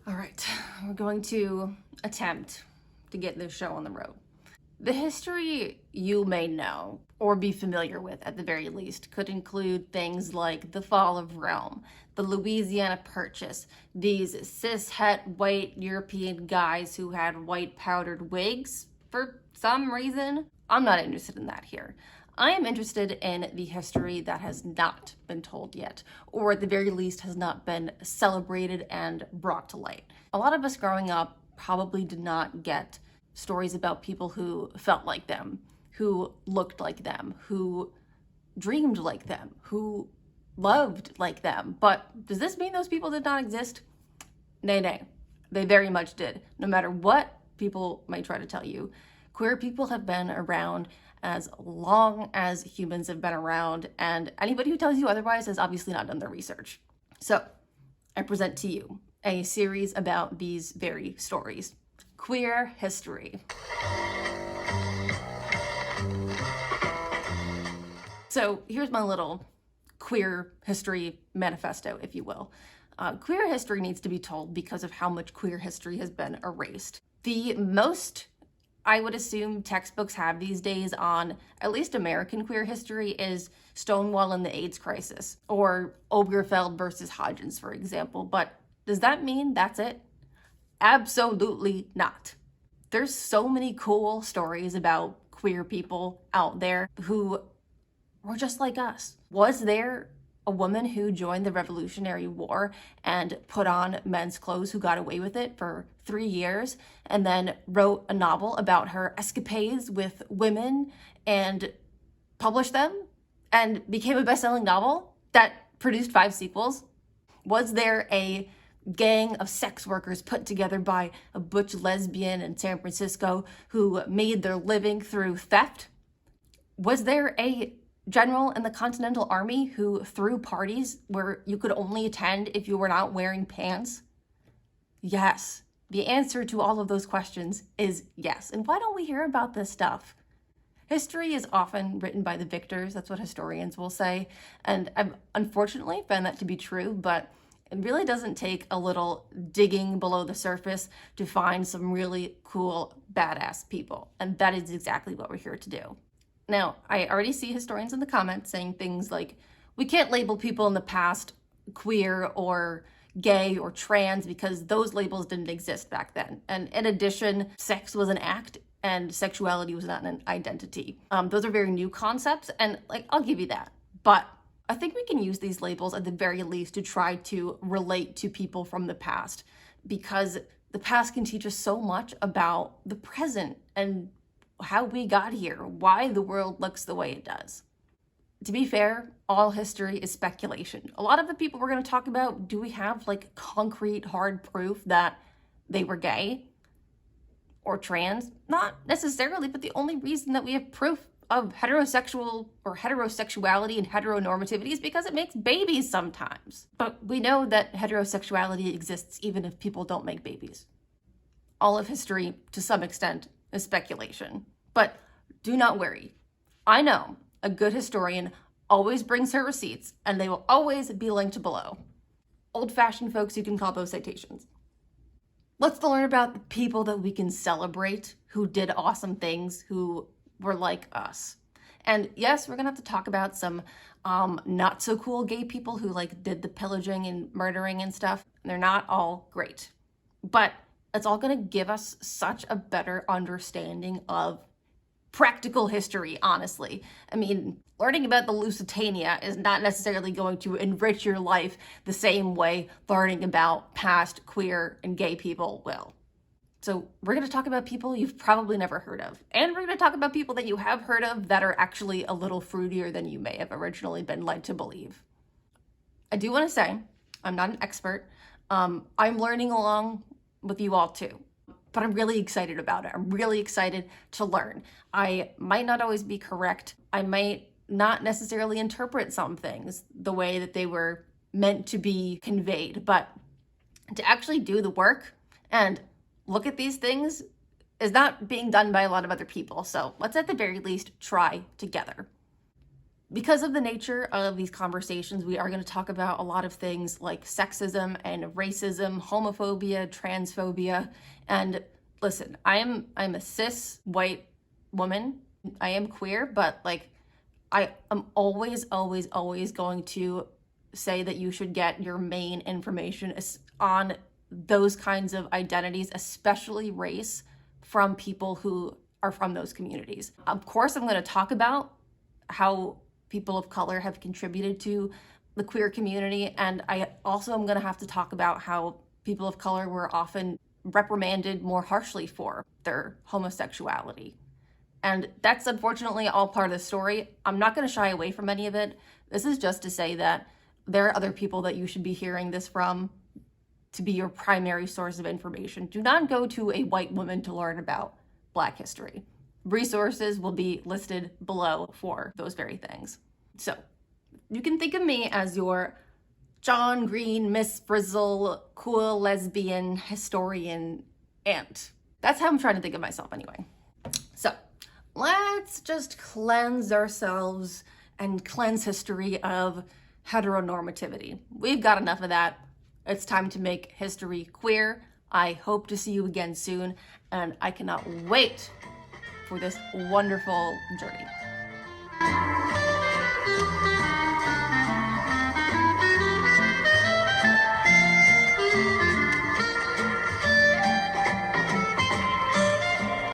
All right, we're going to attempt to get this show on the road. The history you may know, or be familiar with at the very least, could include things like the fall of Rome, the Louisiana Purchase, these cis-het white European guys who had white powdered wigs for some reason. I'm not interested in that here. I am interested in the history that has not been told yet, or at the very least has not been celebrated and brought to light. A lot of us growing up probably did not get stories about people who felt like them, who looked like them, who dreamed like them, who loved like them. But does this mean those people did not exist? Nay, nay. They very much did. No matter what people might try to tell you, queer people have been around as long as humans have been around, and anybody who tells you otherwise has obviously not done their research. So, I present to you a series about these very stories. Queer history. So here's my little queer history manifesto, if you will. Queer history needs to be told because of how much queer history has been erased. The most, I would assume, textbooks have these days on at least American queer history is Stonewall and the AIDS crisis, or Obergefell versus Hodgins, for example. But does that mean that's it? Absolutely not. There's so many cool stories about queer people out there who were just like us. Was there a woman who joined the Revolutionary War and put on men's clothes who got away with it for 3 years and then wrote a novel about her escapades with women and published them and became a best-selling novel that produced 5 sequels? Was there a gang of sex workers put together by a butch lesbian in San Francisco who made their living through theft? Was there a general in the Continental Army who threw parties where you could only attend if you were not wearing pants? Yes. The answer to all of those questions is yes. And why don't we hear about this stuff? History is often written by the victors. That's what historians will say. And I've unfortunately found that to be true, but it really doesn't take a little digging below the surface to find some really cool, badass people. And that is exactly what we're here to do. Now, I already see historians in the comments saying things like, we can't label people in the past queer or gay or trans because those labels didn't exist back then. And in addition, sex was an act and sexuality was not an identity. Those are very new concepts, and I'll give you that. But I think we can use these labels at the very least to try to relate to people from the past, because the past can teach us so much about the present and how we got here, why the world looks the way it does. To be fair, all history is speculation. A lot of the people we're going to talk about, do we have concrete, hard proof that they were gay or trans? Not necessarily, but the only reason that we have proof of heterosexual or heterosexuality and heteronormativity is because it makes babies sometimes. But we know that heterosexuality exists even if people don't make babies. All of history, to some extent, is speculation. But do not worry. I know a good historian always brings her receipts, and they will always be linked below. Old-fashioned folks, you can call those citations. Let's learn about the people that we can celebrate, who did awesome things, who were like us. And yes, we're gonna have to talk about some not so cool gay people who did the pillaging and murdering and stuff. They're not all great, but it's all gonna give us such a better understanding of practical history, honestly. I mean, learning about the Lusitania is not necessarily going to enrich your life the same way learning about past queer and gay people will. So we're going to talk about people you've probably never heard of. And we're going to talk about people that you have heard of that are actually a little fruitier than you may have originally been led to believe. I do want to say, I'm not an expert. I'm learning along with you all too. But I'm really excited about it. I'm really excited to learn. I might not always be correct. I might not necessarily interpret some things the way that they were meant to be conveyed. But to actually do the work and look at these things is not being done by a lot of other people. So let's at the very least try together. Because of the nature of these conversations, we are going to talk about a lot of things like sexism and racism, homophobia, transphobia. And listen, I'm a cis white woman. I am queer, but like I am always going to say that you should get your main information on those kinds of identities, especially race, from people who are from those communities. Of course, I'm going to talk about how people of color have contributed to the queer community, and I also am going to have to talk about how people of color were often reprimanded more harshly for their homosexuality. And that's unfortunately all part of the story. I'm not going to shy away from any of it. This is just to say that there are other people that you should be hearing this from to be your primary source of information. Do not go to a white woman to learn about Black history. Resources will be listed below for those very things. So you can think of me as your John Green, Miss Frizzle, cool lesbian historian aunt. That's how I'm trying to think of myself anyway. So let's just cleanse ourselves and cleanse history of heteronormativity. We've got enough of that. It's time to make history queer. I hope to see you again soon, and I cannot wait for this wonderful journey.